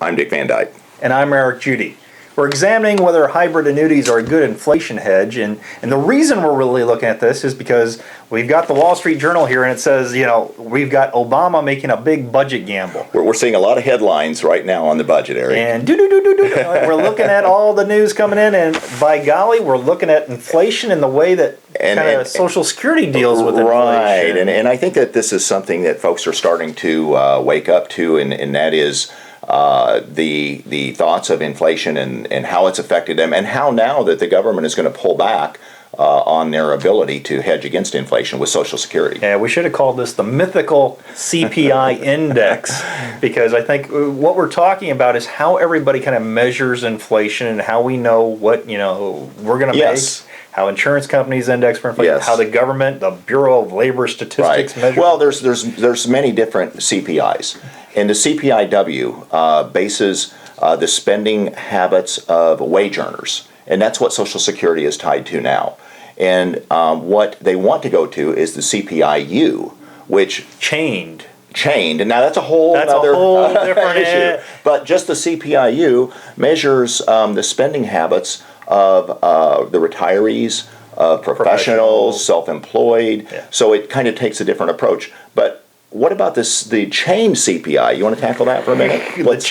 I'm Dick Van Dyke. And I'm Eric Judy. We're examining whether hybrid annuities are a good inflation hedge, and the reason we're really looking at this is because we've got the Wall Street Journal here, and it says, we've got Obama making a big budget gamble. We're seeing a lot of headlines right now on the budget, Eric. And we're looking at all the news coming in, and by golly, we're looking at inflation in the way that Social Security deals with inflation. Right, and I think that this is something that folks are starting to wake up to, and that is the thoughts of inflation and how it's affected them, and how now that the government is going to pull back on their ability to hedge against inflation with Social Security. Yeah, we should have called this the mythical CPI index, because I think what we're talking about is how everybody kind of measures inflation and how we know what we're going to make. How insurance companies index for inflation, how the government, the Bureau of Labor Statistics measure. Well, there's many different CPIs, and the CPI-U bases the spending habits of wage earners, and that's what Social Security is tied to now. And what they want to go to is the CPI-U, which chained, and now that's a whole different issue. But just the CPI-U measures the spending habits of the retirees, professionals, self-employed. Yeah. So it kind of takes a different approach. But what about the chain CPI? You want to tackle that for a minute? What's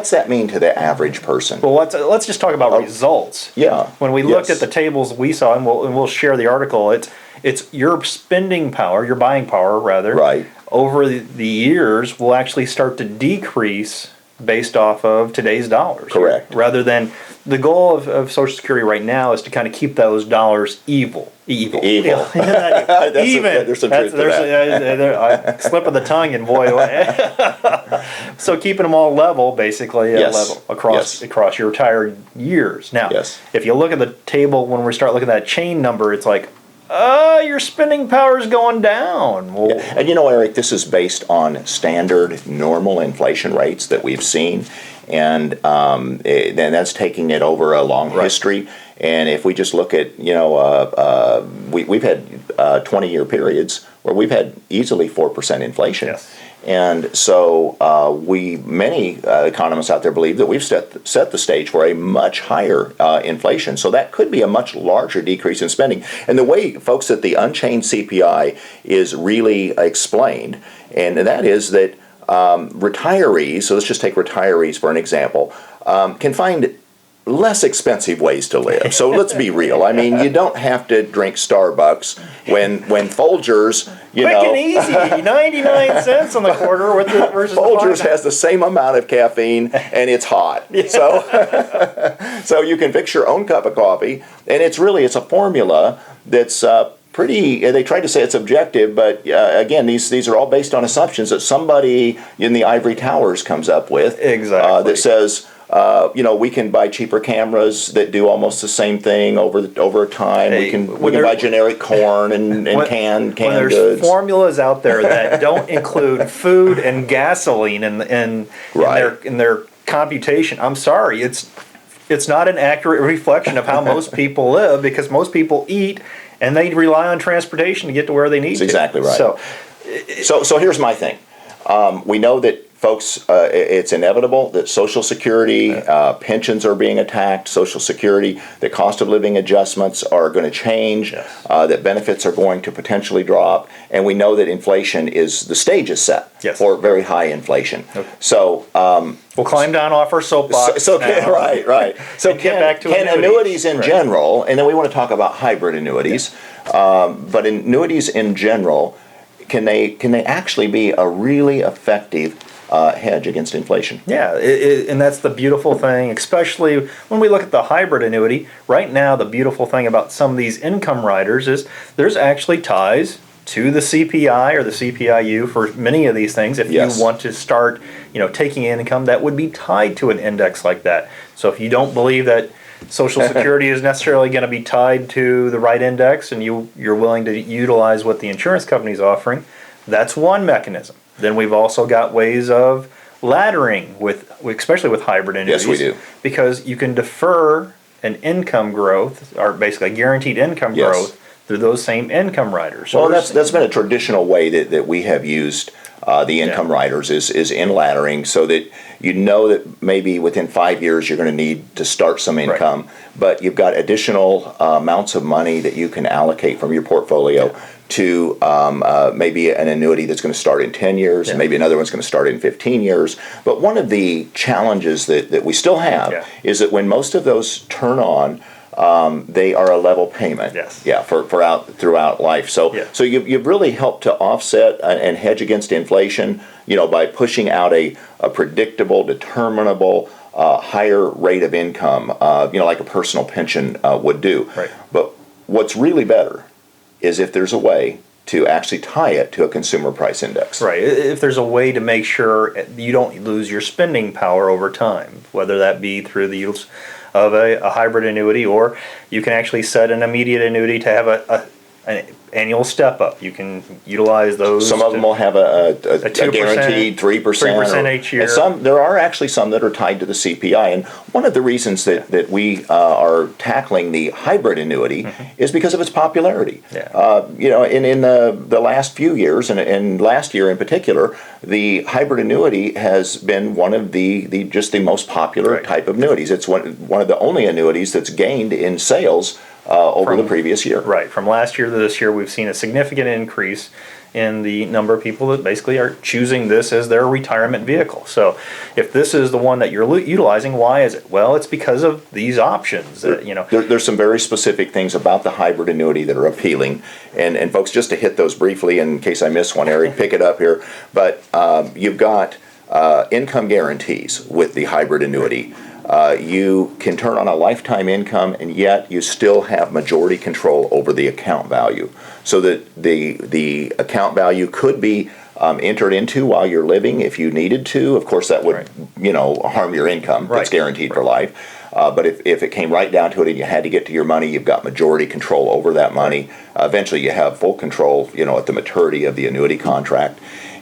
that mean to the average person? Well, let's just talk about results. Yeah. When we looked at the tables we saw, and we'll share the article, it's your spending power, your buying power rather, right, over the years will actually start to decrease based off of today's dollars. Correct. Rather than the goal of Social Security right now is to kind of keep those dollars evil. Even. There's some truth to that. Slip of the tongue, and boy. So keeping them all level, basically, level across your retired years. Now, if you look at the table when we start looking at that chain number, it's like, your spending power is going down. Well, and Eric, this is based on standard, normal inflation rates that we've seen, and then that's taking it over a long history. And if we just look at, we've had 20-year periods where we've had easily 4% inflation. Yes. And so many economists out there believe that we've set the stage for a much higher inflation. So that could be a much larger decrease in spending. And the way, folks, that the unchained CPI is really explained, and that is that retirees, so let's just take retirees for an example, can find less expensive ways to live. So let's be real. I mean, you don't have to drink Starbucks when Folgers, quick and easy, 99 cents on the quarter versus Folgers has the same amount of caffeine and it's hot. Yeah. So you can fix your own cup of coffee, and it's a formula that's pretty. They try to say it's objective, but again, these are all based on assumptions that somebody in the ivory towers comes up with. Exactly. That says, we can buy cheaper cameras that do almost the same thing over time. We can buy generic corn and canned goods. When there's formulas out there that don't include food and gasoline in their computation, I'm sorry, it's not an accurate reflection of how most people live, because most people eat and they rely on transportation to get to where they need to. That's exactly right. So here's my thing. We know that, folks, it's inevitable that Social Security, pensions are being attacked, Social Security, the cost of living adjustments are going to change, that benefits are going to potentially drop, and we know that inflation the stage is set for very high inflation. Okay. So we'll climb down off our soapbox. Right. So get back to can annuities in general, and then we want to talk about hybrid annuities, but annuities in general, can they actually be a really effective hedge against inflation? Yeah, and that's the beautiful thing, especially when we look at the hybrid annuity. Right now, the beautiful thing about some of these income riders is there's actually ties to the CPI or the CPI-U for many of these things. If you want to start, taking income that would be tied to an index like that. So if you don't believe that Social Security is necessarily going to be tied to the right index, and you're willing to utilize what the insurance company is offering, that's one mechanism. Then we've also got ways of laddering especially with hybrid annuities. Yes, we do. Because you can defer an income growth, or basically a guaranteed income growth, through those same income riders. So that's been a traditional way that we have used the income riders is in laddering, so that you know that maybe within 5 years you're going to need to start some income, but you've got additional amounts of money that you can allocate from your portfolio to maybe an annuity that's going to start in 10 years, and maybe another one's going to start in 15 years. But one of the challenges that we still have is that when most of those turn on, they are a level payment. Throughout life. So you've really helped to offset and hedge against inflation, by pushing out a predictable, determinable, higher rate of income, like a personal pension would do. But what's really better is if there's a way to actually tie it to a consumer price index. If there's a way to make sure you don't lose your spending power over time, whether that be through the use of a hybrid annuity, or you can actually set an immediate annuity to have an annual step up. You can utilize those. Some of them will have a guaranteed 3%. 3% each year. And there are actually some that are tied to the CPI. And one of the reasons that we are tackling the hybrid annuity is because of its popularity. In the last few years, and last year in particular, the hybrid annuity has been one of the most popular type of annuities. It's one of the only annuities that's gained in sales over the previous year. From last year to this year, we've seen a significant increase in the number of people that basically are choosing this as their retirement vehicle. So if this is the one that you're utilizing, why is it? Well, it's because of these options. There's some very specific things about the hybrid annuity that are appealing. And folks, just to hit those briefly, in case I miss one, Eric, pick it up here. But you've got income guarantees with the hybrid annuity. You can turn on a lifetime income, and yet you still have majority control over the account value, so that the account value could be entered into while you're living if you needed to. Of course, that would harm your income. It's guaranteed for life. But if it came right down to it and you had to get to your money, you've got majority control over that money. Eventually, you have full control, at the maturity of the annuity contract.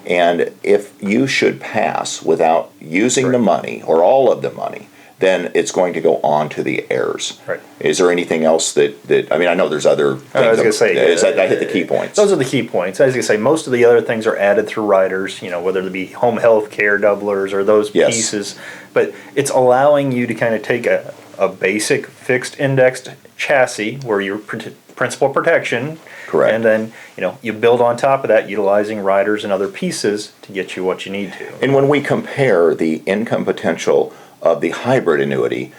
And if you should pass without using the money or all of the money, then it's going to go on to the heirs. Is there anything else that I know there's other things. I was going to say, I hit the key points. Those are the key points. I was going to say, most of the other things are added through riders, whether it be home health care doublers or those pieces. But it's allowing you to kind of take a basic fixed indexed chassis where your principal protection, and then you build on top of that utilizing riders and other pieces to get you what you need to. And when we compare the income potential of the hybrid annuity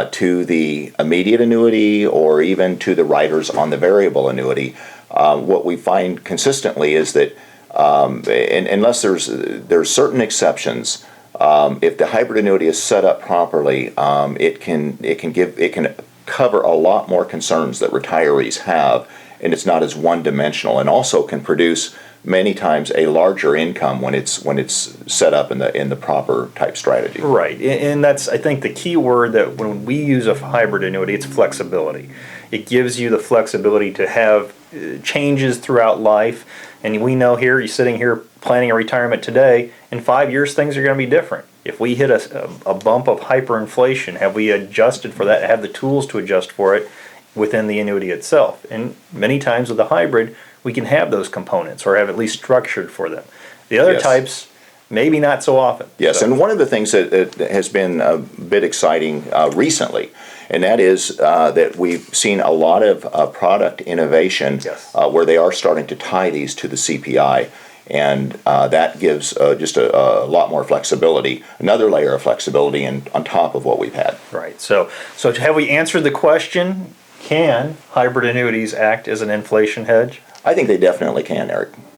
to the immediate annuity, or even to the riders on the variable annuity, what we find consistently is that, unless there's certain exceptions, if the hybrid annuity is set up properly, it can cover a lot more concerns that retirees have, and it's not as one-dimensional, and also can produce many times a larger income when it's set up in the proper type strategy. And that's, I think, the key word that when we use a hybrid annuity, it's flexibility. It gives you the flexibility to have changes throughout life. And we know here, you're sitting here planning a retirement today, in 5 years things are going to be different. If we hit a bump of hyperinflation, have we adjusted for that, have the tools to adjust for it within the annuity itself? And many times with the hybrid, we can have those components, or have at least structured for them. The other types, maybe not so often. And one of the things that has been a bit exciting recently, and that is that we've seen a lot of product innovation where they are starting to tie these to the CPI, and that gives just a lot more flexibility, another layer of flexibility on top of what we've had. So have we answered the question, can hybrid annuities act as an inflation hedge? I think they definitely can, Eric.